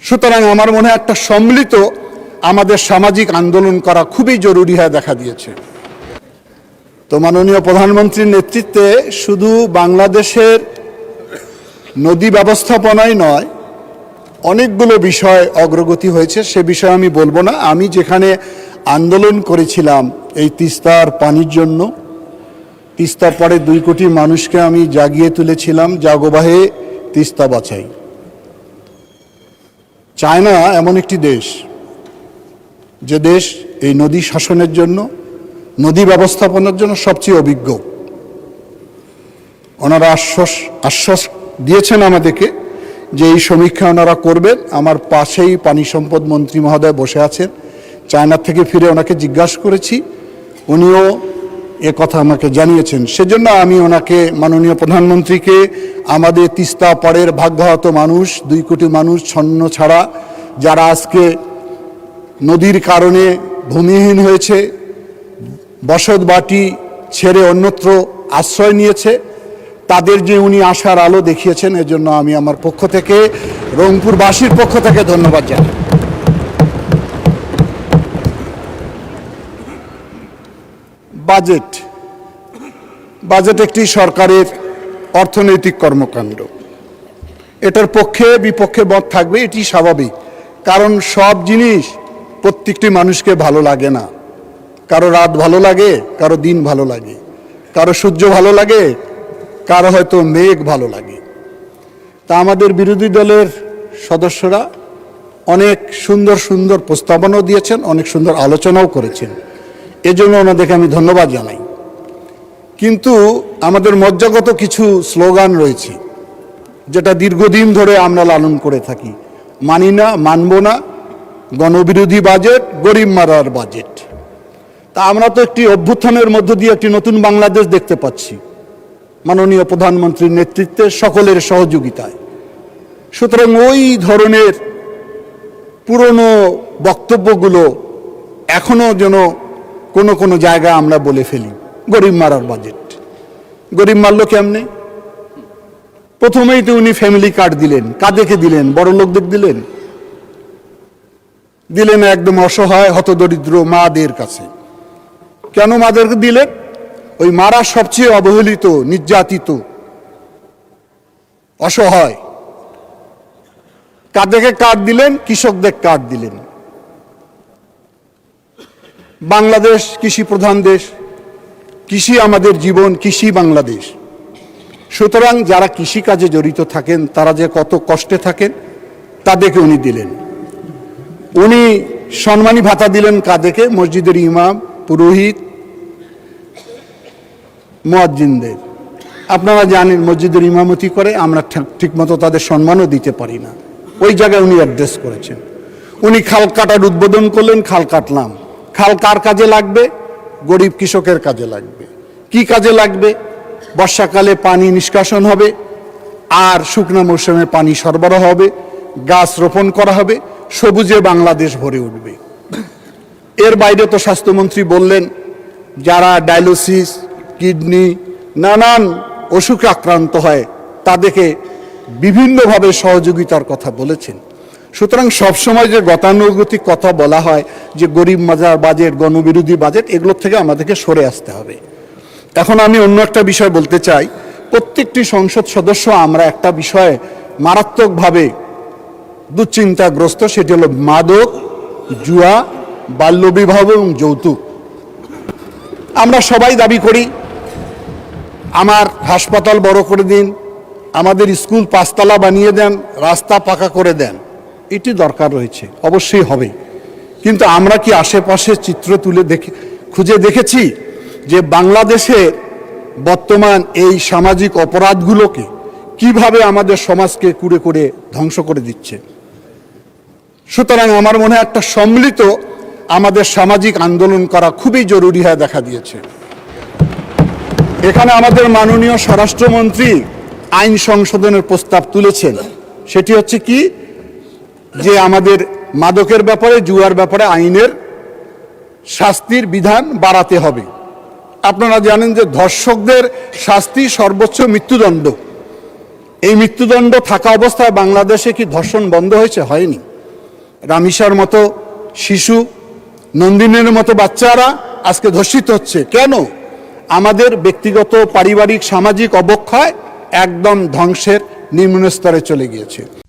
সুতরাং আমার মনে হয় একটা সম্মিলিত আমাদের সামাজিক আন্দোলন করা খুবই জরুরি হয়ে দেখা দিয়েছে। তো মাননীয় প্রধানমন্ত্রীর নেতৃত্বে শুধু বাংলাদেশের নদী ব্যবস্থাপনাই নয়, অনেকগুলো বিষয় অগ্রগতি হয়েছে। সে বিষয়ে আমি বলবো না। আমি যেখানে আন্দোলন করেছিলাম এই তিস্তার পানির জন্য, তিস্তার পরে 2 কোটি মানুষকে আমি জাগিয়ে তুলেছিলাম, জাগোবাহে তিস্তা বাঁচাই। চায়না এমন একটি দেশ যে দেশ এই নদী শাসনের জন্য, নদী ব্যবস্থাপনার জন্য সবচেয়ে অভিজ্ঞ। ওনারা আশ্বাস দিয়েছেন আমাদেরকে যে এই সমীক্ষা ওনারা করবেন। আমার পাশেই পানি সম্পদ মন্ত্রী মহোদয় বসে আছেন, চায়না থেকে ফিরে ওনাকে জিজ্ঞাসা করেছি, উনিও এ কথা আমাকে জানিয়েছেন। সেজন্য আমি ওনাকে, মাননীয় প্রধানমন্ত্রীকে, আমাদের তিস্তা পাড়ের ভাগ্যহত মানুষ, 2 কোটি মানুষ ছন্ন ছাড়া, যারা আজকে নদীর কারণে ভূমিহীন হয়েছে, বসত বাটি ছেড়ে অন্যত্র আশ্রয় নিয়েছে, তাদের যে উনি আশার আলো দেখিয়েছেন, এজন্য আমি আমার পক্ষ থেকে, রংপুরবাসীর পক্ষ থেকে ধন্যবাদ জানাই। বাজেট একটি সরকারের অর্থনৈতিক কর্মকাণ্ড। এটার পক্ষে বিপক্ষে মত থাকবে, এটি স্বাভাবিক। কারণ সব জিনিস প্রত্যেকটি মানুষকে ভালো লাগে না। কারো রাত ভালো লাগে, কারো দিন ভালো লাগে, কারো সূর্য ভালো লাগে, কারো হয়তো মেঘ ভালো লাগে। তা আমাদের বিরোধী দলের সদস্যরা অনেক সুন্দর সুন্দর প্রস্তাবনাও দিয়েছেন, অনেক সুন্দর আলোচনাও করেছেন, এজন্য ওনাদেরকে আমি ধন্যবাদ জানাই। কিন্তু আমাদের মজ্জাগত কিছু স্লোগান রয়েছে যেটা দীর্ঘদিন ধরে আমরা লালন করে থাকি, মানি না, মানব না, গণবিরোধী বাজেট, গরিব মারার বাজেট। তা আমরা তো একটি অভ্যুত্থানের মধ্য দিয়ে একটি নতুন বাংলাদেশ দেখতে পাচ্ছি, মাননীয় প্রধানমন্ত্রীর নেতৃত্বে, সকলের সহযোগিতায়। সুতরাং ওই ধরনের পুরনো বক্তব্যগুলো এখনো যেন কোনো কোনো জায়গায় আমরা বলে ফেলি। গরিব মারার বাজেট, গরিব মারল কেমনে? প্রথমেই তো উনি ফ্যামিলি কার্ড দিলেন। কাদেরকে দিলেন? বড় লোকদের দিলেন? দিলেন একদম অসহায় হতদরিদ্র মাদের কাছে। কেন মাদেরকে দিলেন? ওই মারা সবচেয়ে অবহেলিত, নির্যাতিত, অসহায়। কাদেরকে কার্ড দিলেন? কৃষকদের কার্ড দিলেন। বাংলাদেশ কৃষি প্রধান দেশ, কৃষি আমাদের জীবন, কৃষি বাংলাদেশ। সুতরাং যারা কৃষিকাজে জড়িত থাকেন, তারা যে কত কষ্টে থাকেন, তাদেরকে উনি দিলেন। উনি সম্মানী ভাতা দিলেন কাদেরকে? মসজিদের ইমাম, পুরোহিত, মুয়াজ্জিনদের। আপনারা জানেন মসজিদের ইমামতি করে, আমরা ঠিকমতো তাদের সম্মানও দিতে পারি না। ওই জায়গায় উনি অ্যাড্রেস করেছেন। উনি খাল কাটার উদ্বোধন করলেন, খাল কাটলাম। খাল কার কাজে লাগবে? গরিব কৃষকের কাজে লাগবে। কি কাজে লাগবে? বর্ষাকালে পানি নিষ্কাশন হবে, আর শুকনো মৌসুমে পানি সরবরাহ হবে, গাছ রোপণ করা হবে, সবুজে বাংলাদেশ ভরে উঠবে। এর বাইরে তো স্বাস্থ্যমন্ত্রী বললেন যারা ডায়ালিসিস, কিডনি, নানান অসুখে আক্রান্ত হয়, তাদেরকে বিভিন্নভাবে সহযোগিতার কথা বলেছেন। সুতরাং সবসময় যে গতানুগতিক কথা বলা হয় যে গরিব মাজার বাজেট, গণবিরোধী বাজেট, এগুলোর থেকে আমাদেরকে সরে আসতে হবে। এখন আমি অন্য একটা বিষয় বলতে চাই। প্রত্যেকটি সংসদ সদস্য আমরা একটা বিষয়ে মারাত্মকভাবে দুশ্চিন্তাগ্রস্ত, সেটি হলো মাদক, জুয়া, বাল্যবিবাহ এবং যৌতুক। আমরা সবাই দাবি করি আমার হাসপাতাল বড় করে দিন, আমাদের স্কুল 5 তলা বানিয়ে দেন, রাস্তা পাকা করে দেন। এটি দরকার রয়েছে, অবশ্যই হবে। কিন্তু আমরা কি আশেপাশে চিত্র তুলে খুঁজে দেখেছি যে বাংলাদেশে বর্তমান এই সামাজিক অপরাধগুলোকে কিভাবে আমাদের সমাজকে কুড়ে কুড়ে ধ্বংস করে দিচ্ছে? সুতরাং আমার মনে হয় একটা সম্মিলিত আমাদের সামাজিক আন্দোলন করা খুবই জরুরি হয়ে দেখা দিয়েছে। এখানে আমাদের মাননীয় স্বরাষ্ট্রমন্ত্রী আইন সংশোধনের প্রস্তাব তুলেছেন। সেটি হচ্ছে কি, যে আমাদের মাদকের ব্যাপারে, জুয়ার ব্যাপারে আইনের শাস্তির বিধান বাড়াতে হবে। আপনারা জানেন যে ধর্ষকদের শাস্তি সর্বোচ্চ মৃত্যুদণ্ড। এই মৃত্যুদণ্ড থাকা অবস্থায় বাংলাদেশে কি ধর্ষণ বন্ধ হয়েছে? হয়নি। রামিসার মতো শিশু, নন্দিনের মতো বাচ্চারা আজকে ধর্ষিত হচ্ছে। কেন? আমাদের ব্যক্তিগত, পারিবারিক, সামাজিক অবক্ষয় একদম ধ্বংসের নিম্ন স্তরে চলে গিয়েছে।